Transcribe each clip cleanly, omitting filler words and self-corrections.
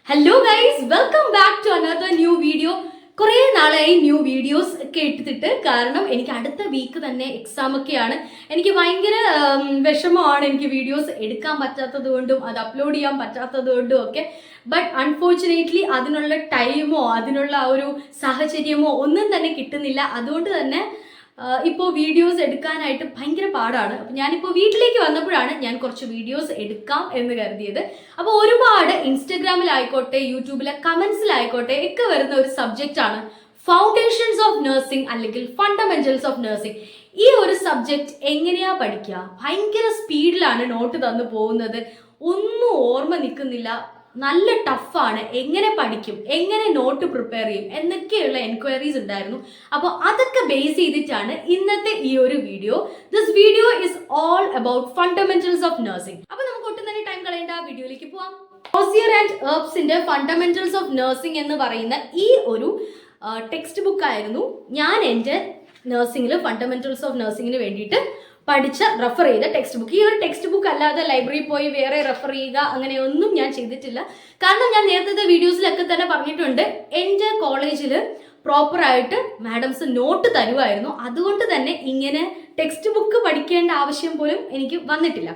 Hello guys, welcome back to another new video. കുറേ നാളായി new videos ഒക്കെ എടുത്തിട്ട്, കാരണം എനിക്ക് അടുത്ത വീക്ക് തന്നെ എക്സാം ഒക്കെയാണ്. എനിക്ക് ഭയങ്കര വിഷമമാണ് എനിക്ക് വീഡിയോസ് എടുക്കാൻ പറ്റാത്തത് കൊണ്ടും അത് അപ്ലോഡ് ചെയ്യാൻ പറ്റാത്തത് കൊണ്ടും ഒക്കെ. ബട്ട് അൺഫോർച്ചുനേറ്റ്ലി അതിനുള്ള ടൈമോ അതിനുള്ള ആ ഒരു സാഹചര്യമോ ഒന്നും തന്നെ കിട്ടുന്നില്ല. അതുകൊണ്ട് തന്നെ ഇപ്പോൾ വീഡിയോസ് എടുക്കാനായിട്ട് ഭയങ്കര പാടാണ്. അപ്പം ഞാനിപ്പോൾ വീട്ടിലേക്ക് വന്നപ്പോഴാണ് ഞാൻ കുറച്ച് വീഡിയോസ് എടുക്കാം എന്ന് കരുതിയത്. അപ്പോൾ ഒരുപാട് ഇൻസ്റ്റഗ്രാമിലായിക്കോട്ടെ യൂട്യൂബിലെ കമൻസിലായിക്കോട്ടെ ഒക്കെ വരുന്ന ഒരു സബ്ജക്റ്റാണ് ഫൗണ്ടേഷൻസ് ഓഫ് നഴ്സിംഗ് അല്ലെങ്കിൽ ഫണ്ടമെന്റൽസ് ഓഫ് നഴ്സിംഗ്. ഈ ഒരു സബ്ജക്റ്റ് എങ്ങനെയാ പഠിക്കുക? ഭയങ്കര സ്പീഡിലാണ് നോട്ട് തന്നു പോകുന്നത്, ഒന്നും ഓർമ്മ നിൽക്കുന്നില്ല, നല്ല ടഫാണ്. എങ്ങനെ പഠിക്കും, എങ്ങനെ നോട്ട് പ്രിപ്പയർ ചെയ്യും എന്നൊക്കെയുള്ള എൻക്വയറീസ് ഉണ്ടായിരുന്നു. അപ്പോൾ അതൊക്കെ ബേസ് ചെയ്തിട്ടാണ് ഇന്നത്തെ ഈ ഒരു video. This video is all about fundamentals of nursing. അപ്പോൾ നമുക്ക് ഒട്ടും തന്നെ ടൈം കളയേണ്ട, വീഡിയോയിലേക്ക് പോവാം. ക്രോസിയർ ആൻഡ് എർബ്സിന്റെ ഫണ്ടമെന്റൽസ് ഓഫ് നഴ്സിംഗ് എന്ന് പറയുന്ന ഈ ഒരു ടെക്സ്റ്റ് ബുക്ക് ആയിരുന്നു ഞാൻ എൻ്റെ നഴ്സിംഗിൽ ഫണ്ടമെന്റൽസ് ഓഫ് നഴ്സിംഗിന് വേണ്ടിയിട്ട് റെഫർ ചെയ്ത ടെക്സ്റ്റ് ബുക്ക്. ഈ ഒരു ടെക്സ്റ്റ് ബുക്ക് അല്ലാതെ ലൈബ്രറിയിൽ പോയി വേറെ റെഫർ ചെയ്യുക അങ്ങനെയൊന്നും ഞാൻ ചെയ്തിട്ടില്ല. കാരണം ഞാൻ നേരത്തെ വീഡിയോസിലൊക്കെ തന്നെ പറഞ്ഞിട്ടുണ്ട്, എൻ്റെ കോളേജിൽ പ്രോപ്പറായിട്ട് മാഡംസ് നോട്ട് തരുമായിരുന്നു. അതുകൊണ്ട് തന്നെ ഇങ്ങനെ ടെക്സ്റ്റ് ബുക്ക് പഠിക്കേണ്ട ആവശ്യം പോലും എനിക്ക് വന്നിട്ടില്ല.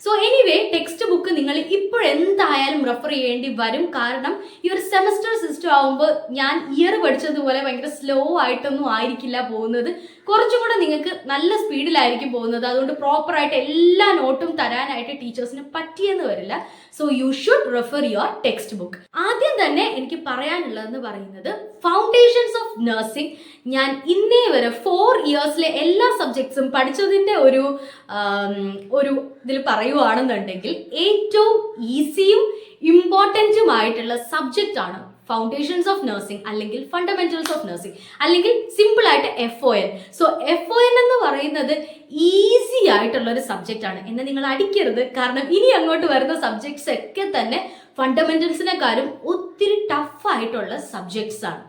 സോ എനിവേ, ടെക്സ്റ്റ് ബുക്ക് നിങ്ങൾ ഇപ്പോഴെന്തായാലും റെഫർ ചെയ്യേണ്ടി വരും. കാരണം ഈ ഒരു സെമസ്റ്റർ സിസ്റ്റം ആകുമ്പോൾ ഞാൻ ഇയർ പഠിച്ചതുപോലെ ഭയങ്കര സ്ലോ ആയിട്ടൊന്നും ആയിരിക്കില്ല പോകുന്നത്, കുറച്ചും കൂടെ നിങ്ങൾക്ക് നല്ല സ്പീഡിലായിരിക്കും പോകുന്നത്. അതുകൊണ്ട് പ്രോപ്പറായിട്ട് എല്ലാ നോട്ടും തരാനായിട്ട് ടീച്ചേഴ്സിന് പറ്റിയെന്ന് വരില്ല. So you should refer your text book. ആദ്യം തന്നെ എനിക്ക് പറയാനുള്ളതെന്ന് പറയുന്നത്, ഫൗണ്ടേഷൻസ് ഓഫ് നഴ്സിംഗ് ഞാൻ ഇന്നേ വരെ 4 ഇയേഴ്സിലെ എല്ലാ സബ്ജക്ട്സും പഠിച്ചതിൻ്റെ ഒരു ഇതിൽ പറയുവാണെന്നുണ്ടെങ്കിൽ ഏറ്റവും ഈസിയും ഇമ്പോർട്ടൻറ്റുമായിട്ടുള്ള സബ്ജക്റ്റ് ആണ് ഫൗണ്ടേഷൻസ് ഓഫ് നഴ്സിംഗ് അല്ലെങ്കിൽ ഫണ്ടമെന്റൽസ് ഓഫ് നഴ്സിംഗ്, അല്ലെങ്കിൽ സിമ്പിൾ ആയിട്ട് FON. സോ FON എന്ന് പറയുന്നത് ഈസി ആയിട്ടുള്ള ഒരു സബ്ജക്റ്റ് ആണ്. എന്നെ നിങ്ങൾ അടിക്കരുത്, കാരണം ഇനി അങ്ങോട്ട് വരുന്ന സബ്ജക്ട്സ് ഒക്കെ തന്നെ ഫണ്ടമെന്റൽസിനെക്കാളും ഒത്തിരി ടഫായിട്ടുള്ള സബ്ജക്ട്സ് ആണ്.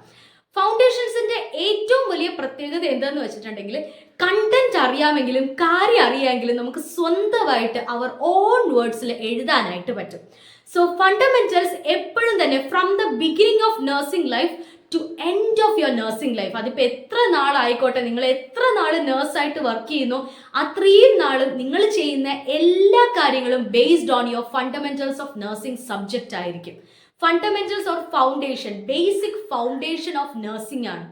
ഫൗണ്ടേഷൻസിന്റെ ഏറ്റവും വലിയ പ്രത്യേകത എന്താന്ന് വെച്ചിട്ടുണ്ടെങ്കിൽ, കണ്ടന്റ് അറിയാമെങ്കിലും കാര്യം അറിയാമെങ്കിലും നമുക്ക് സ്വന്തമായിട്ട് അവർ ഓൺ വേർഡ്സിൽ എഴുതാനായിട്ട് പറ്റും. സോ ഫണ്ടമെന്റൽസ് എപ്പോഴും തന്നെ from the beginning of nursing life to end of your nursing life, അതിപ്പോൾ എത്ര നാളായിക്കോട്ടെ, നിങ്ങൾ എത്ര നാൾ നേഴ്സായിട്ട് വർക്ക് ചെയ്യുന്നു, അത്രയും നാളും നിങ്ങൾ ചെയ്യുന്ന എല്ലാ കാര്യങ്ങളും based on your fundamentals of nursing subject ആയിരിക്കും. Fundamentals or foundation, basic foundation of nursing ആണ്.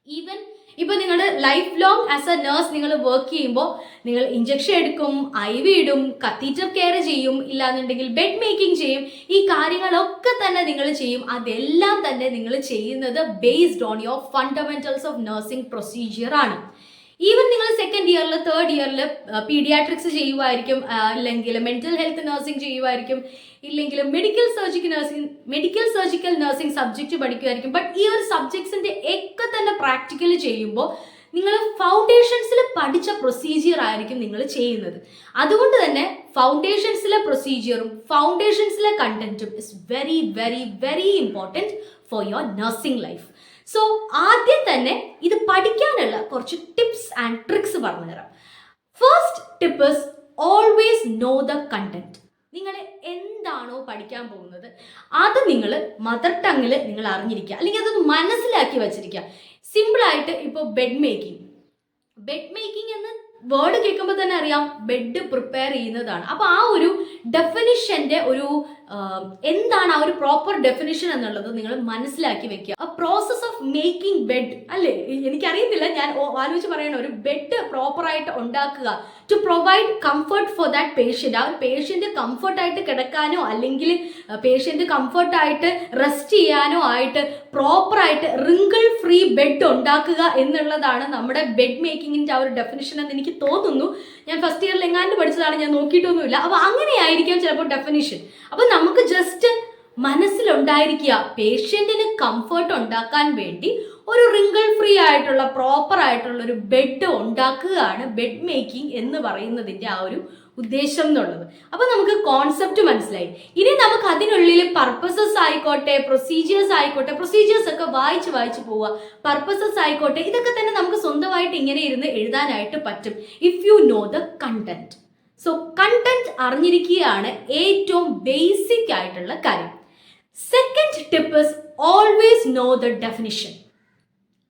ഈവൻ ഇപ്പൊ നിങ്ങൾ life long as a nurse നിങ്ങൾ വർക്ക് ചെയ്യുമ്പോൾ നിങ്ങൾ ഇഞ്ചക്ഷൻ എടുക്കും, IV ഇടും, കത്തീറ്റർ കെയർ ചെയ്യും, ഇല്ലാന്നുണ്ടെങ്കിൽ ബെഡ് മേക്കിംഗ് ചെയ്യും. ഈ കാര്യങ്ങളൊക്കെ തന്നെ നിങ്ങൾ ചെയ്യും. അതെല്ലാം തന്നെ നിങ്ങൾ ചെയ്യുന്നത് based on your fundamentals of nursing procedure ആണ്. ഈവൻ നിങ്ങൾ 2nd ഇയറിൽ 3rd ഇയറിൽ പീഡിയാട്രിക്സ് ചെയ്യുമായിരിക്കും, അല്ലെങ്കിൽ മെന്റൽ ഹെൽത്ത് നഴ്സിംഗ് ചെയ്യുമായിരിക്കും, ഇല്ലെങ്കിൽ മെഡിക്കൽ സർജിക്കൽ നഴ്സിംഗ് സബ്ജക്റ്റ് പഠിക്കുമായിരിക്കും. ബട്ട് ഈ ഒരു സബ്ജക്ട്സിന്റെ ഒക്കെ തന്നെ പ്രാക്ടിക്കൽ ചെയ്യുമ്പോൾ നിങ്ങൾ ഫൗണ്ടേഷൻസിൽ പഠിച്ച പ്രൊസീജിയർ ആയിരിക്കും നിങ്ങൾ ചെയ്യുന്നത്. അതുകൊണ്ട് തന്നെ ഫൗണ്ടേഷൻസിലെ പ്രൊസീജിയറും ഫൗണ്ടേഷൻസിലെ കണ്ടന്റും is very very very important for your nursing life. So ആദ്യം തന്നെ ഇത് പഠിക്കാനുള്ള കുറച്ച് ടിപ്സ് ആൻഡ് ട്രിക്സ് പറഞ്ഞുതരാം. First tip is always know the content. നിങ്ങൾ എന്താണോ പഠിക്കാൻ പോകുന്നത് അത് നിങ്ങൾ മദർ ടങ്ങിൽ നിങ്ങൾ അറിഞ്ഞിരിക്കുക, അല്ലെങ്കിൽ അതൊന്ന് മനസ്സിലാക്കി വെച്ചിരിക്കുക. സിമ്പിളായിട്ട് ഇപ്പോൾ ബെഡ് മേക്കിംഗ് എന്ന് വേർഡ് കേൾക്കുമ്പോൾ തന്നെ അറിയാം, ബെഡ് പ്രിപ്പയർ ചെയ്യുന്നതാണ്. അപ്പോൾ ആ ഒരു ഡെഫിനിഷന്റെ ഒരു എന്താണ് ആ ഒരു പ്രോപ്പർ ഡെഫിനിഷൻ എന്നുള്ളത് നിങ്ങൾ മനസ്സിലാക്കി വെക്കുക. ആ പ്രോസസ് ഓഫ് മേക്കിംഗ് ബെഡ് അല്ലേ, എനിക്കറിയത്തില്ല, ഞാൻ ആലോചിച്ച് പറയണ, ഒരു ബെഡ് പ്രോപ്പറായിട്ട് ഉണ്ടാക്കുക to provide comfort for that patient. ആ ഒരു പേഷ്യൻ്റ് കംഫർട്ടായിട്ട് കിടക്കാനോ അല്ലെങ്കിൽ പേഷ്യൻ്റ് കംഫർട്ടായിട്ട് റെസ്റ്റ് ചെയ്യാനോ ആയിട്ട് പ്രോപ്പറായിട്ട് റിങ്കിൾ ഫ്രീ ബെഡ് ഉണ്ടാക്കുക എന്നുള്ളതാണ് നമ്മുടെ ബെഡ് മേക്കിങ്ങിൻ്റെ ആ ഒരു ഡെഫിനിഷൻ എന്ന് എനിക്ക് തോന്നുന്നു. ഞാൻ ഫസ്റ്റ് ഇയറിൽ എങ്ങാണ്ട് പഠിച്ചതാണ്, ഞാൻ നോക്കിയിട്ടൊന്നുമില്ല. അപ്പോൾ അങ്ങനെയായിരിക്കാം ചിലപ്പോൾ ഡെഫിനിഷൻ. അപ്പോൾ നമുക്ക് ജസ്റ്റ് മനസ്സിലുണ്ടായിരിക്കുക, പേഷ്യൻറ്റിന് കംഫർട്ട് ഉണ്ടാക്കാൻ വേണ്ടി ഒരു റിങ്കിൾ ഫ്രീ ആയിട്ടുള്ള പ്രോപ്പർ ആയിട്ടുള്ള ഒരു ബെഡ് ഉണ്ടാക്കുകയാണ് ബെഡ് മേക്കിംഗ് എന്ന് പറയുന്നതിൻ്റെ ആ ഒരു ഉദ്ദേശം എന്നുള്ളത്. അപ്പോൾ നമുക്ക് കോൺസെപ്റ്റ് മനസ്സിലായി. ഇനി നമുക്ക് അതിനുള്ളിൽ പർപ്പസസ് ആയിക്കോട്ടെ, പ്രൊസീജിയേഴ്സ് ഒക്കെ വായിച്ച് പോവുക. പർപ്പസസ് ആയിക്കോട്ടെ, ഇതൊക്കെ തന്നെ നമുക്ക് സ്വന്തമായിട്ട് ഇങ്ങനെ ഇരുന്ന് എഴുതാനായിട്ട് പറ്റും if you know the content. So content അറിഞ്ഞിരിക്കുകയാണ് ഏറ്റവും ബേസിക് ആയിട്ടുള്ള കാര്യം. Second tip is always know the definition.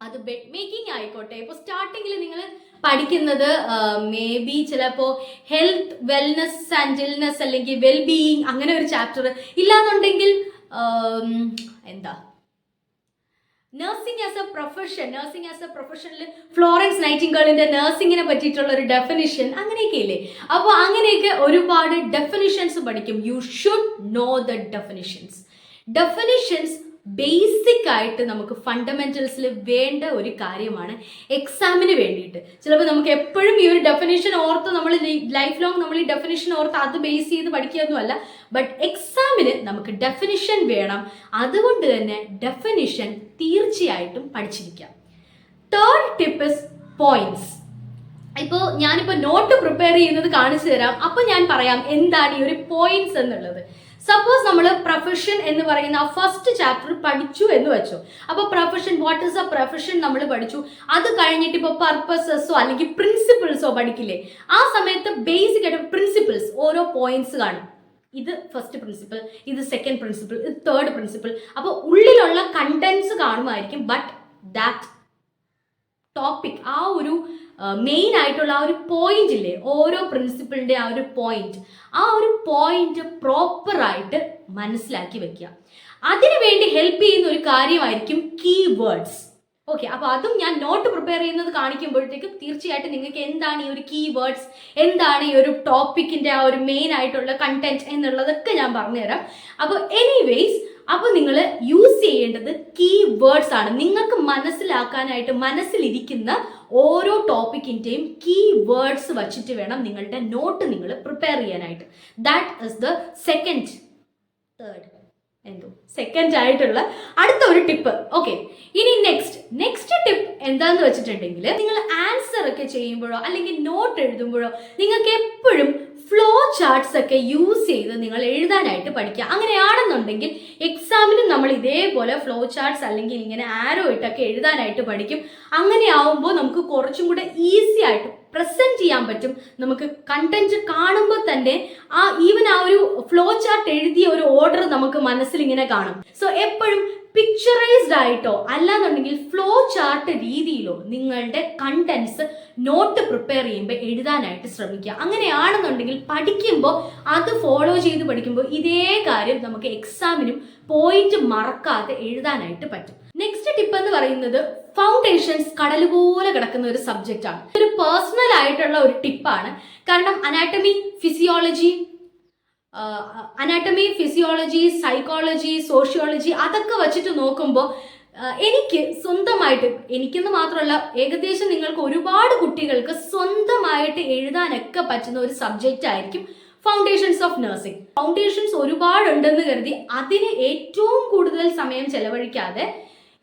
അത് ബെഡ് മേക്കിംഗ് ആയിക്കോട്ടെ, ഇപ്പോൾ സ്റ്റാർട്ടിങ്ങിൽ നിങ്ങൾ പഠിക്കുന്നത് മേ ബി ചിലപ്പോൾ ഹെൽത്ത് വെൽനെസ് ആൻഡ് ഇൽനെസ് അല്ലെങ്കിൽ വെൽ ബീയിങ് അങ്ങനെ ഒരു ചാപ്റ്റർ, ഇല്ലാന്നുണ്ടെങ്കിൽ എന്താ നഴ്സിംഗ് ആസ് എ പ്രൊഫഷനിൽ ഫ്ലോറൻസ് നൈറ്റിംഗേളിന്റെ നഴ്സിംഗിനെ പറ്റിയിട്ടുള്ള ഒരു ഡെഫിനിഷൻ അങ്ങനെയൊക്കെ ഇല്ലേ. അപ്പോൾ അങ്ങനെയൊക്കെ ഒരുപാട് ഡെഫിനിഷൻസ് പഠിക്കും. You should know the definitions basic ആയിട്ട് നമുക്ക് ഫണ്ടമെന്റൽസിൽ വേണ്ട ഒരു കാര്യമാണ് എക്സാമിന് വേണ്ടിയിട്ട്. ചിലപ്പോൾ നമുക്ക് എപ്പോഴും ഈ ഒരു ഡെഫിനിഷൻ ഓർത്ത് നമ്മൾ ലൈഫ് ലോങ് നമ്മൾ ഈ ഡെഫിനിഷൻ ഓർത്ത് അത് ബേസ് ചെയ്ത് പഠിക്കുകയൊന്നുമല്ല. ബട്ട് എക്സാമിന് നമുക്ക് ഡെഫിനിഷൻ വേണം. അതുകൊണ്ട് തന്നെ ഡെഫിനിഷൻ തീർച്ചയായിട്ടും പഠിച്ചിരിക്കാം. Third tip is points. ഇപ്പോൾ ഞാനിപ്പോൾ നോട്ട് പ്രിപ്പയർ ചെയ്യുന്നത് കാണിച്ചു തരാം. അപ്പോൾ ഞാൻ പറയാം എന്താണ് ഈ ഒരു പോയിന്റ്സ് എന്നുള്ളത്. സപ്പോസ് നമ്മൾ പ്രൊഫഷൻ എന്ന് പറയുന്ന ആ ഫസ്റ്റ് ചാപ്റ്റർ പഠിച്ചു എന്ന് വെച്ചോ. അപ്പോൾ profession, what is A profession നമ്മൾ പഠിച്ചു. അത് കഴിഞ്ഞിട്ട് ഇപ്പോൾ പർപ്പസസോ അല്ലെങ്കിൽ പ്രിൻസിപ്പിൾസോ പഠിക്കില്ലേ. ആ സമയത്ത് ബേസിക് ആയിട്ട് പ്രിൻസിപ്പിൾസ് ഓരോ പോയിന്റ്സ് കാണും. ഇത് ഫസ്റ്റ് പ്രിൻസിപ്പിൾ, ഇത് സെക്കൻഡ് പ്രിൻസിപ്പിൾ, ഇത് തേർഡ് പ്രിൻസിപ്പിൾ. അപ്പോൾ ഉള്ളിലുള്ള കണ്ടന്റ്സ് കാണുമായിരിക്കും. ബട്ട് ദാറ്റ് ടോപ്പിക്, ആ ഒരു മെയിൻ ആയിട്ടുള്ള ആ ഒരു പോയിന്റ് ഇല്ലേ, ഓരോ പ്രിൻസിപ്പിളിന്റെ ആ ഒരു പോയിന്റ് പ്രോപ്പറായിട്ട് മനസ്സിലാക്കി വെക്കുക. അതിനുവേണ്ടി ഹെൽപ്പ് ചെയ്യുന്ന ഒരു കാര്യമായിരിക്കും കീവേഡ്സ്. ഓക്കെ, അപ്പോൾ അതും ഞാൻ നോട്ട് പ്രിപ്പയർ ചെയ്യുന്നത് കാണിക്കുമ്പോഴത്തേക്കും തീർച്ചയായിട്ടും നിങ്ങൾക്ക് എന്താണ് ഈ ഒരു കീവേഡ്സ്, എന്താണ് ഈ ഒരു ടോപ്പിക്കിന്റെ ആ ഒരു മെയിൻ ആയിട്ടുള്ള കണ്ടന്റ് എന്നുള്ളതൊക്കെ ഞാൻ പറഞ്ഞുതരാം. അപ്പോൾ എനിവേയ്സ്, അപ്പോൾ നിങ്ങൾ യൂസ് ചെയ്യേണ്ടത് കീവേഡ്സ് ആണ്. നിങ്ങൾക്ക് മനസ്സിലാക്കാനായിട്ട് മനസ്സിലിരിക്കുന്ന ഓരോ ടോപ്പിക്കിൻ്റെയും കീവേഡ്സ് വച്ചിട്ട് വേണം നിങ്ങളുടെ നോട്ട് നിങ്ങൾ പ്രിപ്പയർ ചെയ്യാനായിട്ട്. ദാറ്റ് ഇസ് ദ സെക്കൻഡ് ആയിട്ടുള്ള അടുത്ത ഒരു ടിപ്പ്. ഓക്കെ, ഇനി നെക്സ്റ്റ് ടിപ്പ് എന്താന്ന് വെച്ചിട്ടുണ്ടെങ്കിൽ, നിങ്ങൾ ആൻസർ ഒക്കെ ചെയ്യുമ്പോഴോ അല്ലെങ്കിൽ നോട്ട് എഴുതുമ്പോഴോ നിങ്ങൾക്ക് എപ്പോഴും ഫ്ലോ ചാർട്ട്സ് ഒക്കെ യൂസ് ചെയ്ത് നിങ്ങൾ എഴുതാനായിട്ട് പഠിക്കുക. അങ്ങനെയാണെന്നുണ്ടെങ്കിൽ എക്സാമിനും നമ്മൾ ഇതേപോലെ ഫ്ലോ ചാർട്ട്സ് അല്ലെങ്കിൽ ഇങ്ങനെ ആരോ ഇട്ടൊക്കെ എഴുതാനായിട്ട് പഠിക്കും. അങ്ങനെ ആവുമ്പോൾ നമുക്ക് കുറച്ചും കൂടെ ഈസി ആയിട്ട് പ്രസന്റ് ചെയ്യാൻ പറ്റും. നമുക്ക് കണ്ടന്റ് കാണുമ്പോൾ തന്നെ ഈവൻ ആ ഒരു ഫ്ലോ ചാർട്ട് എഴുതിയ ഒരു ഓർഡർ നമുക്ക് മനസ്സിൽ ഇങ്ങനെ കാണും. സോ എപ്പോഴും പിക്ചറൈസ്ഡ് ആയിട്ടോ അല്ലാന്നുണ്ടെങ്കിൽ ഫ്ലോ ചാർട്ട് രീതിയിലോ നിങ്ങളുടെ കണ്ടന്റ്സ് നോട്ട് പ്രിപ്പയർ ചെയ്യുമ്പോൾ എഴുതാനായിട്ട് ശ്രമിക്കുക. അങ്ങനെയാണെന്നുണ്ടെങ്കിൽ പഠിക്കുമ്പോൾ അത് ഫോളോ ചെയ്ത് പഠിക്കുമ്പോൾ ഇതേ കാര്യം നമുക്ക് എക്സാമിനും പോയിന്റ് മറക്കാതെ എഴുതാനായിട്ട് പറ്റും. നെക്സ്റ്റ് ടിപ്പ് എന്ന് പറയുന്നത് ഫൗണ്ടേഷൻസ് കടൽ പോലെ കിടക്കുന്ന ഒരു സബ്ജക്റ്റ് ആണ്. ഒരു പേഴ്സണൽ ആയിട്ടുള്ള ഒരു ടിപ്പാണ്. കാരണം അനാട്ടമി, ഫിസിയോളജി, സൈക്കോളജി, സോഷ്യോളജി അതൊക്കെ വെച്ചിട്ട് നോക്കുമ്പോൾ എനിക്ക് സ്വന്തമായിട്ട്, എനിക്കെന്ന് മാത്രമല്ല ഏകദേശം നിങ്ങൾക്ക് ഒരുപാട് കുട്ടികൾക്ക് സ്വന്തമായിട്ട് എഴുതാനൊക്കെ പറ്റുന്ന ഒരു സബ്ജക്റ്റ് ആയിരിക്കും ഫൗണ്ടേഷൻസ് ഓഫ് നഴ്സിംഗ്. ഫൗണ്ടേഷൻസ് ഒരുപാടുണ്ടെന്ന് കരുതി അതിന് ഏറ്റവും കൂടുതൽ സമയം ചെലവഴിക്കാതെ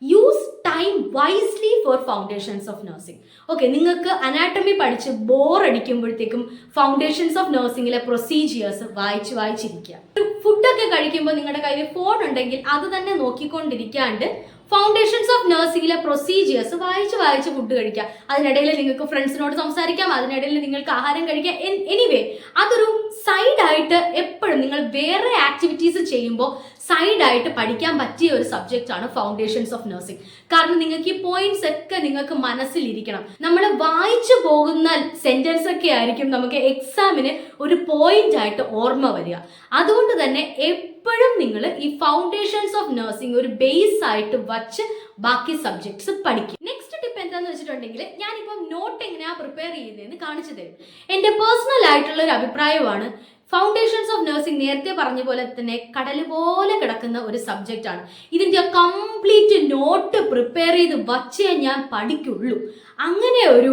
use time wisely for foundations of nursing. Okay, നിങ്ങൾക്ക് അനാട്ടമി പഠിച്ച് ബോർ അടിക്കുമ്പോഴത്തേക്കും ഫൗണ്ടേഷൻസ് ഓഫ് നഴ്സിംഗിലെ പ്രൊസീജിയേഴ്സ് വായിച്ചിരിക്കുക. ഫുഡൊക്കെ കഴിക്കുമ്പോൾ നിങ്ങളുടെ കയ്യിൽ ഫോൺ ഉണ്ടെങ്കിൽ അത് തന്നെ നോക്കിക്കൊണ്ടിരിക്കാണ്ട് ഫൗണ്ടേഷൻസ് ഓഫ് നഴ്സിംഗിലെ പ്രൊസീജിയേഴ്സ് വായിച്ച് ഫുഡ് കഴിക്കുക. അതിനിടയിൽ നിങ്ങൾക്ക് ഫ്രണ്ട്സിനോട് സംസാരിക്കാം, അതിനിടയിൽ നിങ്ങൾക്ക് ആഹാരം കഴിക്കാം. എനിവേ, അതൊരു സൈഡായിട്ട് എപ്പോഴും നിങ്ങൾ വേറെ ആക്ടിവിറ്റീസ് ചെയ്യുമ്പോൾ സൈഡായിട്ട് പഠിക്കാൻ പറ്റിയ ഒരു സബ്ജക്റ്റ് ആണ് ഫൗണ്ടേഷൻസ് ഓഫ് നഴ്സിംഗ്. കാരണം നിങ്ങൾക്ക് ഈ പോയിന്റ്സ് ഒക്കെ നിങ്ങൾക്ക് മനസ്സിലിരിക്കണം. നമ്മൾ വായിച്ചു പോകുന്ന സെന്റൻസ് ഒക്കെ ആയിരിക്കും നമുക്ക് എക്സാമിന് ഒരു പോയിന്റ് ആയിട്ട് ഓർമ്മ വരിക. അതുകൊണ്ട് തന്നെ എപ്പോഴും നിങ്ങൾ ഈ ഫൗണ്ടേഷൻസ് ഓഫ് നഴ്സിംഗ് ഒരു ബേസ് ആയിട്ട് വച്ച് ബാക്കി സബ്ജക്ട്സ് പഠിക്കും. നെക്സ്റ്റ് ടിപ്പ് എന്താന്ന് വെച്ചിട്ടുണ്ടെങ്കിൽ, ഞാനിപ്പം നോട്ട് എങ്ങനെയാ പ്രിപ്പയർ ചെയ്തതെന്ന് കാണിച്ചു തരും. എൻ്റെ പേഴ്സണൽ ആയിട്ടുള്ള ഒരു അഭിപ്രായമാണ്. ഫൗണ്ടേഷൻസ് ഓഫ് നഴ്സിംഗ് നേരത്തെ പറഞ്ഞ പോലെ തന്നെ കടൽ പോലെ കിടക്കുന്ന ഒരു സബ്ജക്റ്റ് ആണ്. ഇതിൻ്റെ കംപ്ലീറ്റ് നോട്ട് പ്രിപ്പയർ ചെയ്ത് വച്ചേ ഞാൻ പഠിക്കുള്ളൂ. അങ്ങനെ ഒരു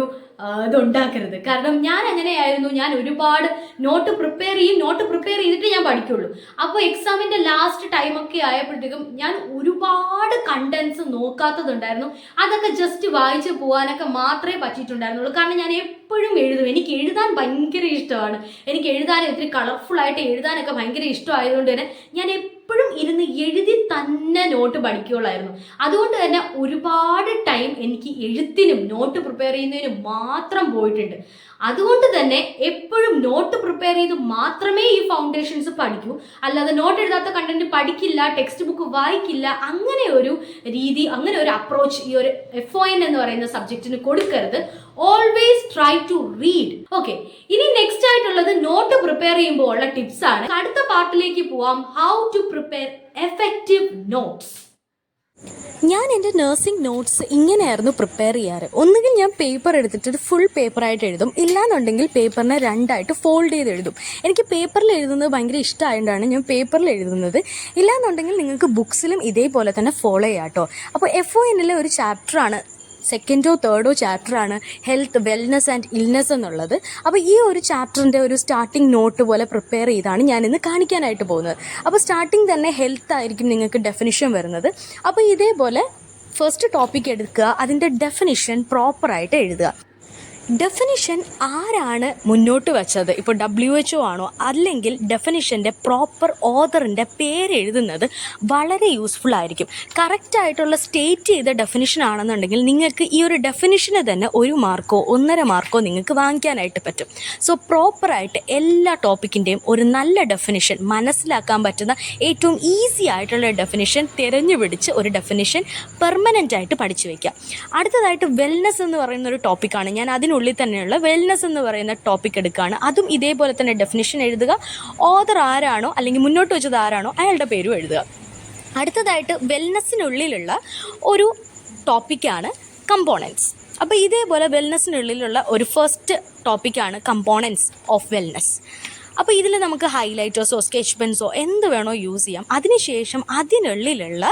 ഇതുണ്ടാക്കരുത്. കാരണം ഞാൻ അങ്ങനെയായിരുന്നു. ഞാൻ ഒരുപാട് നോട്ട് പ്രിപ്പയർ ചെയ്തിട്ട് ഞാൻ പഠിക്കുള്ളൂ. അപ്പോൾ എക്സാമിൻ്റെ ലാസ്റ്റ് ടൈമൊക്കെ ആയപ്പോഴത്തേക്കും ഞാൻ ഒരുപാട് കണ്ടന്റ്സ് നോക്കാത്തതുണ്ടായിരുന്നു. അതൊക്കെ ജസ്റ്റ് വായിച്ച് പോകാനൊക്കെ മാത്രമേ പറ്റിയിട്ടുണ്ടായിരുന്നുള്ളൂ. കാരണം ഞാൻ എപ്പോഴും എഴുതും. എനിക്ക് എഴുതാൻ ഭയങ്കര ഇഷ്ടമാണ്. എനിക്ക് എഴുതാനും ഒത്തിരി കളർഫുൾ ആയിട്ട് എഴുതാനൊക്കെ ഭയങ്കര ഇഷ്ടമായതുകൊണ്ട് തന്നെ ഞാൻ എപ്പോഴും ഇരുന്ന് എഴുതി തന്നെ നോട്ട് പഠിക്കുകയുള്ളായിരുന്നു. അതുകൊണ്ട് തന്നെ ഒരുപാട് ടൈം എനിക്ക് എഴുത്തിനും നോട്ട് പ്രിപ്പയർ ചെയ്യുന്നതിനും മാത്രം പോയിട്ടുണ്ട്. അതുകൊണ്ട് തന്നെ എപ്പോഴും നോട്ട് പ്രിപ്പയർ ചെയ്ത് മാത്രമേ ഈ ഫൗണ്ടേഷൻസ് പഠിക്കൂ, അല്ലാതെ നോട്ട് എഴുതാത്ത കണ്ടന്റ് പഠിക്കില്ല, ടെക്സ്റ്റ് ബുക്ക് വായിക്കില്ല, അങ്ങനെ ഒരു രീതി, അങ്ങനെ ഒരു അപ്രോച്ച് ഈ ഒരു FON എന്ന് പറയുന്ന സബ്ജക്റ്റിന് കൊടുക്കരുത്. Always try to read. Okay, ഇനി നെക്സ്റ്റ് ആയിട്ടുള്ളത് നോട്ട് പ്രിപ്പയർ ചെയ്യുമ്പോൾ ഉള്ള ടിപ്സ് ആണ്. അടുത്ത പാർട്ടിലേക്ക് പോവാം, how to prepare effective notes. ഞാൻ എൻ്റെ നഴ്സിംഗ് നോട്ട്സ് ഇങ്ങനെയായിരുന്നു പ്രിപ്പയർ ചെയ്യാറ്. ഒന്നുകിൽ ഞാൻ പേപ്പർ എടുത്തിട്ട് ഫുൾ പേപ്പറായിട്ട് എഴുതും, ഇല്ലാന്നുണ്ടെങ്കിൽ പേപ്പറിനെ രണ്ടായിട്ട് ഫോൾഡ് ചെയ്ത് എഴുതും. എനിക്ക് പേപ്പറിൽ എഴുതുന്നത് ഭയങ്കര ഇഷ്ടമായതുകൊണ്ടാണ് ഞാൻ പേപ്പറിൽ എഴുതുന്നത്. ഇല്ലാന്നുണ്ടെങ്കിൽ നിങ്ങൾക്ക് ബുക്സിലും ഇതേപോലെ തന്നെ ഫോളോ ചെയ്യാം കേട്ടോ. അപ്പോൾ FONലെ ഒരു ചാപ്റ്ററാണ്, സെക്കൻഡോ തേർഡോ ചാപ്റ്ററാണ് ഹെൽത്ത്, വെൽനെസ് ആൻഡ് ഇൽനെസ് എന്നുള്ളത്. അപ്പോൾ ഈ ഒരു ചാപ്റ്ററിൻ്റെ ഒരു സ്റ്റാർട്ടിംഗ് നോട്ട് പോലെ പ്രിപ്പയർ ചെയ്താണ് ഞാനിന്ന് കാണിക്കാനായിട്ട് പോകുന്നത്. അപ്പോൾ സ്റ്റാർട്ടിങ് തന്നെ ഹെൽത്ത് ആയിരിക്കും നിങ്ങൾക്ക് ഡെഫിനിഷൻ വരുന്നത്. അപ്പോൾ ഇതേപോലെ ഫസ്റ്റ് ടോപ്പിക് എടുക്കുക, അതിൻ്റെ ഡെഫിനിഷൻ പ്രോപ്പറായിട്ട് എഴുതുക. ഡെഫിനിഷൻ ആരാണ് മുന്നോട്ട് വെച്ചത്, ഇപ്പോൾ WHO ആണോ, അല്ലെങ്കിൽ ഡെഫിനിഷൻ്റെ പ്രോപ്പർ ഓതറിൻ്റെ പേര് എഴുതുന്നത് വളരെ യൂസ്ഫുൾ ആയിരിക്കും. കറക്റ്റായിട്ടുള്ള സ്റ്റേറ്റ് ചെയ്ത ഡെഫിനിഷൻ ആണെന്നുണ്ടെങ്കിൽ നിങ്ങൾക്ക് ഈ ഒരു ഡെഫിനിഷന് തന്നെ 1 മാർക്കോ 1.5 മാർക്കോ നിങ്ങൾക്ക് വാങ്ങിക്കാനായിട്ട് പറ്റും. സോ പ്രോപ്പറായിട്ട് എല്ലാ ടോപ്പിക്കിൻ്റെയും ഒരു നല്ല ഡെഫിനിഷൻ, മനസ്സിലാക്കാൻ പറ്റുന്ന ഏറ്റവും ഈസി ആയിട്ടുള്ള ഡെഫിനിഷൻ തിരഞ്ഞുപിടിച്ച് ഒരു ഡെഫിനിഷൻ പെർമനൻ്റ് ആയിട്ട് പഠിച്ചു വയ്ക്കുക. അടുത്തതായിട്ട് വെൽനെസ് എന്ന് പറയുന്ന ഒരു ടോപ്പിക്കാണ്. ഞാൻ അതിനുള്ളിൽ തന്നെയുള്ള വെൽനെസ് എന്ന് പറയുന്ന ടോപ്പിക് എടുക്കുകയാണ്. അതും ഇതേപോലെ തന്നെ ഡെഫിനിഷൻ എഴുതുക, ഓതർ ആരാണോ അല്ലെങ്കിൽ മുന്നോട്ട് വെച്ചത് ആരാണോ അയാളുടെ പേരും എഴുതുക. അടുത്തതായിട്ട് വെൽനെസ്സിനുള്ളിലുള്ള ഒരു ടോപ്പിക്കാണ് കമ്പോണൻസ്. അപ്പോൾ ഇതേപോലെ വെൽനെസ്സിനുള്ളിലുള്ള ഒരു ഫസ്റ്റ് ടോപ്പിക്കാണ് കമ്പോണൻസ് ഓഫ് വെൽനെസ്. അപ്പോൾ ഇതിൽ നമുക്ക് ഹൈലൈറ്റേഴ്സോ സ്കെച്ച് പെൻസോ എന്ത് വേണോ യൂസ് ചെയ്യാം. അതിനുശേഷം അതിനുള്ളിലുള്ള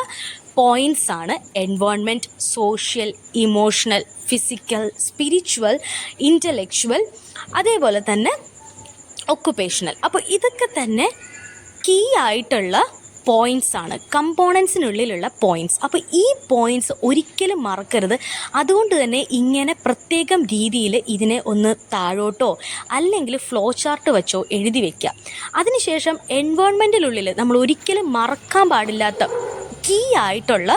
പോയിൻറ്റ്സ് ആണ് environment, social, emotional, physical, spiritual, intellectual, അതേപോലെ തന്നെ ഒക്കുപേഷണൽ. അപ്പോൾ ഇതൊക്കെ തന്നെ കീ ആയിട്ടുള്ള പോയിൻറ്റ്സ് ആണ്, കമ്പോണൻസിനുള്ളിലുള്ള പോയിൻറ്റ്സ്. അപ്പോൾ ഈ പോയിൻറ്റ്സ് ഒരിക്കലും മറക്കരുത്. അതുകൊണ്ട് തന്നെ ഇങ്ങനെ പ്രത്യേകം രീതിയിൽ ഇതിനെ ഒന്ന് താഴോട്ടോ അല്ലെങ്കിൽ ഫ്ലോ ചാർട്ട് വെച്ചോ എഴുതി വയ്ക്കുക. അതിനുശേഷം എൻവയോൺമെൻറ്റിനുള്ളിൽ നമ്മൾ ഒരിക്കലും മറക്കാൻ പാടില്ലാത്ത കീ ആയിട്ടുള്ള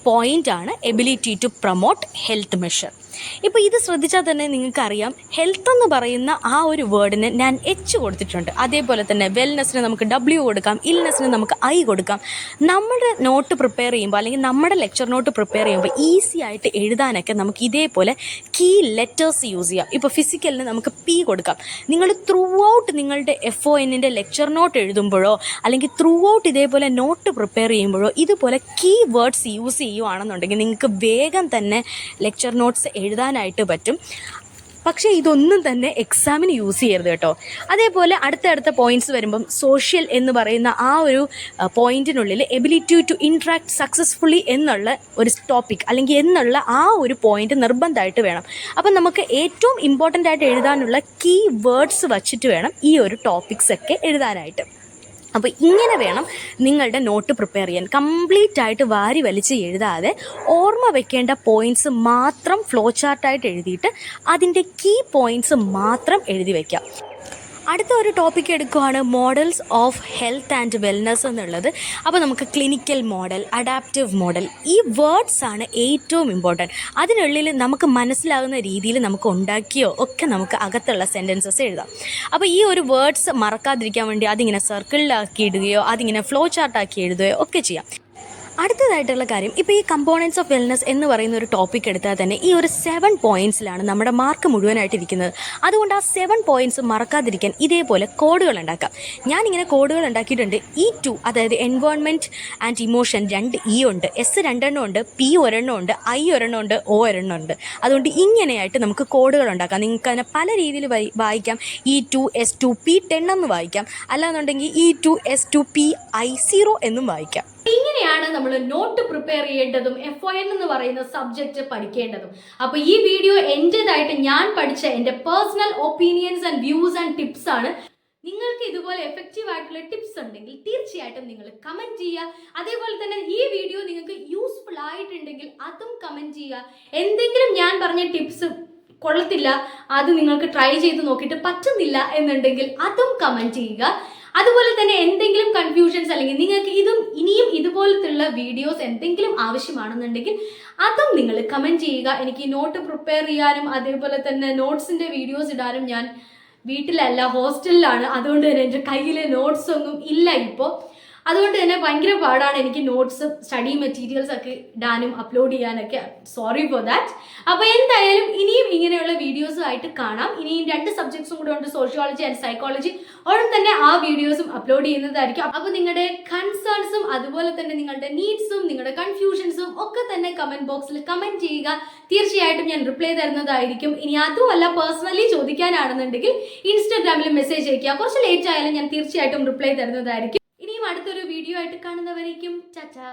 പോയിൻ്റാണ് ability to promote health measure. ഇപ്പോൾ ഇത് ശ്രദ്ധിച്ചാൽ തന്നെ നിങ്ങൾക്കറിയാം, ഹെൽത്ത് എന്ന് പറയുന്ന ആ ഒരു വേർഡിന് ഞാൻ H കൊടുത്തിട്ടുണ്ട്. അതേപോലെ തന്നെ വെൽനെസ്സിന് നമുക്ക് W കൊടുക്കാം, ഇൽനെസ്സിന് നമുക്ക് I കൊടുക്കാം. നമ്മുടെ നോട്ട് പ്രിപ്പയർ ചെയ്യുമ്പോൾ അല്ലെങ്കിൽ നമ്മുടെ ലെക്ചർ നോട്ട് പ്രിപ്പയർ ചെയ്യുമ്പോൾ ഈസി ആയിട്ട് എഴുതാനൊക്കെ നമുക്ക് ഇതേപോലെ കീ ലെറ്റേഴ്സ് യൂസ് ചെയ്യാം. ഇപ്പോൾ ഫിസിക്കലിന് നമുക്ക് P കൊടുക്കാം. നിങ്ങൾ ത്രൂ ഔട്ട് നിങ്ങളുടെ FONൻ്റെ ലെക്ചർ നോട്ട് എഴുതുമ്പോഴോ അല്ലെങ്കിൽ ത്രൂ ഔട്ട് ഇതേപോലെ നോട്ട് പ്രിപ്പയർ ചെയ്യുമ്പോഴോ ഇതുപോലെ കീ വേർഡ്സ് യൂസ് ചെയ്യുകയാണെന്നുണ്ടെങ്കിൽ നിങ്ങൾക്ക് വേഗം തന്നെ ലെക്ചർ നോട്ട്സ് എഴുതാനായിട്ട് പറ്റും. പക്ഷേ ഇതൊന്നും തന്നെ എക്സാമിന് യൂസ് ചെയ്യരുത് കേട്ടോ. അതേപോലെ അടുത്തടുത്ത പോയിൻറ്റ്സ് വരുമ്പം സോഷ്യൽ എന്ന് പറയുന്ന ആ ഒരു പോയിൻറ്റിനുള്ളിൽ എബിലിറ്റി ടു ഇൻട്രാക്ട് സക്സസ്ഫുള്ളി എന്നുള്ള ഒരു ടോപ്പിക് അല്ലെങ്കിൽ എന്നുള്ള ആ ഒരു പോയിൻറ്റ് നിർബന്ധമായിട്ട് വേണം. അപ്പം നമുക്ക് ഏറ്റവും ഇമ്പോർട്ടൻ്റ് ആയിട്ട് എഴുതാനുള്ള കീ വേർഡ്സ് വച്ചിട്ട് വേണം ഈ ഒരു ടോപ്പിക്സ് ഒക്കെ എഴുതാനായിട്ട്. അപ്പോൾ ഇങ്ങനെ വേണം നിങ്ങളുടെ നോട്ട് പ്രിപ്പയർ ചെയ്യാൻ. കംപ്ലീറ്റ് ആയിട്ട് വാരി വലിച്ച് എഴുതാതെ ഓർമ്മ വെക്കേണ്ട പോയിൻറ്റ്സ് മാത്രം ഫ്ലോ ചാർട്ടായിട്ട് എഴുതിയിട്ട് അതിൻ്റെ കീ പോയിൻറ്റ്സ് മാത്രം എഴുതി വയ്ക്കാം. അടുത്ത ഒരു ടോപ്പിക് എടുക്കുകയാണ് models of health and wellness എന്നുള്ളത്. അപ്പോൾ നമുക്ക് ക്ലിനിക്കൽ മോഡൽ, അഡാപ്റ്റീവ് മോഡൽ, ഈ വേർഡ്സ് ആണ് ഏറ്റവും ഇമ്പോർട്ടൻറ്റ്. അതിനുള്ളിൽ നമുക്ക് മനസ്സിലാകുന്ന രീതിയിൽ നമുക്ക് ഉണ്ടാക്കിയോ ഒക്കെ നമുക്ക് അകത്തുള്ള സെൻറ്റൻസസ് എഴുതാം. അപ്പോൾ ഈ ഒരു വേർഡ്സ് മറക്കാതിരിക്കാൻ വേണ്ടി അതിങ്ങനെ സർക്കിളിലാക്കി ഇടുകയോ അതിങ്ങനെ ഫ്ലോ ചാർട്ടാക്കി എഴുതുകയോ ഒക്കെ ചെയ്യാം. അടുത്തതായിട്ടുള്ള കാര്യം, ഇപ്പോൾ ഈ കമ്പോണൻസ് ഓഫ് വെൽനെസ് എന്ന് പറയുന്ന ഒരു ടോപ്പിക് എടുത്താൽ തന്നെ ഈ ഒരു 7 പോയിൻറ്റ്സിലാണ് നമ്മുടെ മാർക്ക് മുഴുവനായിട്ടിരിക്കുന്നത്. അതുകൊണ്ട് ആ 7 പോയിൻറ്റ്സ് മറക്കാതിരിക്കാൻ ഇതേപോലെ കോഡുകൾ ഉണ്ടാക്കാം. ഞാനിങ്ങനെ കോഡുകൾ ഉണ്ടാക്കിയിട്ടുണ്ട്. E2 അതായത് എൻവയോൺമെൻറ്റ് ആൻഡ് ഇമോഷൻ 2 E ഉണ്ട്, S 2 ഉണ്ട്, P 1 ഉണ്ട്, I 1 ഉണ്ട്, O 1 ഉണ്ട്. അതുകൊണ്ട് ഇങ്ങനെയായിട്ട് നമുക്ക് കോഡുകൾ ഉണ്ടാക്കാം. നിങ്ങൾക്ക് അതിനെ പല രീതിയിൽ വായിക്കാം. E2 S2 P10 എന്ന് വായിക്കാം, അല്ലാന്നുണ്ടെങ്കിൽ E2 S2 PI0 എന്നും വായിക്കാം. ഇങ്ങനെയാണ് നമ്മൾ നോട്ട് പ്രിപ്പയർ ചെയ്യേണ്ടതും FON എന്ന് പറയുന്ന സബ്ജക്റ്റ് പഠിക്കേണ്ടതും. അപ്പോൾ ഈ വീഡിയോ എൻ്റെതായിട്ട് ഞാൻ പഠിച്ച എൻ്റെ personal opinions and views and tips ആണ്. നിങ്ങൾക്ക് ഇതുപോലെ എഫക്റ്റീവ് ആയിട്ടുള്ള ടിപ്സ് ഉണ്ടെങ്കിൽ തീർച്ചയായിട്ടും നിങ്ങൾ കമൻറ്റ് ചെയ്യുക. അതേപോലെ തന്നെ ഈ വീഡിയോ നിങ്ങൾക്ക് യൂസ്ഫുൾ ആയിട്ടുണ്ടെങ്കിൽ അതും കമൻറ്റ് ചെയ്യുക. എന്തെങ്കിലും ഞാൻ പറഞ്ഞ ടിപ്സ് കൊള്ളത്തില്ല, അത് നിങ്ങൾക്ക് ട്രൈ ചെയ്ത് നോക്കിയിട്ട് പറ്റുന്നില്ല എന്നുണ്ടെങ്കിൽ അതും കമൻറ്റ് ചെയ്യുക. അതുപോലെ തന്നെ എന്തെങ്കിലും കൺഫ്യൂഷൻസ് അല്ലെങ്കിൽ നിങ്ങൾക്ക് ഇനിയും ഇതുപോലത്തുള്ള വീഡിയോസ് എന്തെങ്കിലും ആവശ്യമാണെന്നുണ്ടെങ്കിൽ അതും നിങ്ങൾ കമൻറ്റ് ചെയ്യുക. എനിക്ക് നോട്ട് പ്രിപ്പയർ ചെയ്യാനും അതേപോലെ തന്നെ നോട്ട്സിൻ്റെ വീഡിയോസ് ഇടാനും ഞാൻ വീട്ടിലല്ല, ഹോസ്റ്റലിലാണ്. അതുകൊണ്ട് തന്നെ എൻ്റെ കയ്യിൽ നോട്ട്സ് ഒന്നും ഇല്ല ഇപ്പോൾ. അതുകൊണ്ട് തന്നെ ഭയങ്കര പാടാണ് എനിക്ക് നോട്ട്സ്, സ്റ്റഡി മെറ്റീരിയൽസ് ഒക്കെ ഇടാനും അപ്ലോഡ് ചെയ്യാനൊക്കെ. Sorry for that. അപ്പോൾ എന്തായാലും ഇനിയും ഇങ്ങനെയുള്ള വീഡിയോസുമായിട്ട് കാണാം. ഇനിയും 2 സബ്ജക്ട്സും കൂടെ ഉണ്ട്, സോഷ്യോളജി ആൻഡ് സൈക്കോളജി. ഉടൻ തന്നെ ആ വീഡിയോസും അപ്ലോഡ് ചെയ്യുന്നതായിരിക്കും. അപ്പോൾ നിങ്ങളുടെ കൺസേൺസും അതുപോലെ തന്നെ നിങ്ങളുടെ നീഡ്സും നിങ്ങളുടെ കൺഫ്യൂഷൻസും ഒക്കെ തന്നെ കമൻറ്റ് ബോക്സിൽ കമൻറ്റ് ചെയ്യുക. തീർച്ചയായിട്ടും ഞാൻ റിപ്ലൈ തരുന്നതായിരിക്കും. ഇനി അതുമല്ല പേഴ്സണലി ചോദിക്കാനാണെന്നുണ്ടെങ്കിൽ ഇൻസ്റ്റാഗ്രാമിൽ മെസ്സേജ് അയക്കുക. കുറച്ച് ലേറ്റ് ആയാലും ഞാൻ തീർച്ചയായിട്ടും റിപ്ലൈ തരുന്നതായിരിക്കും. ഇനിയും അടുത്തൊരു വീഡിയോ ആയിട്ട് കാണുന്നവരേക്കും ടാറ്റാ.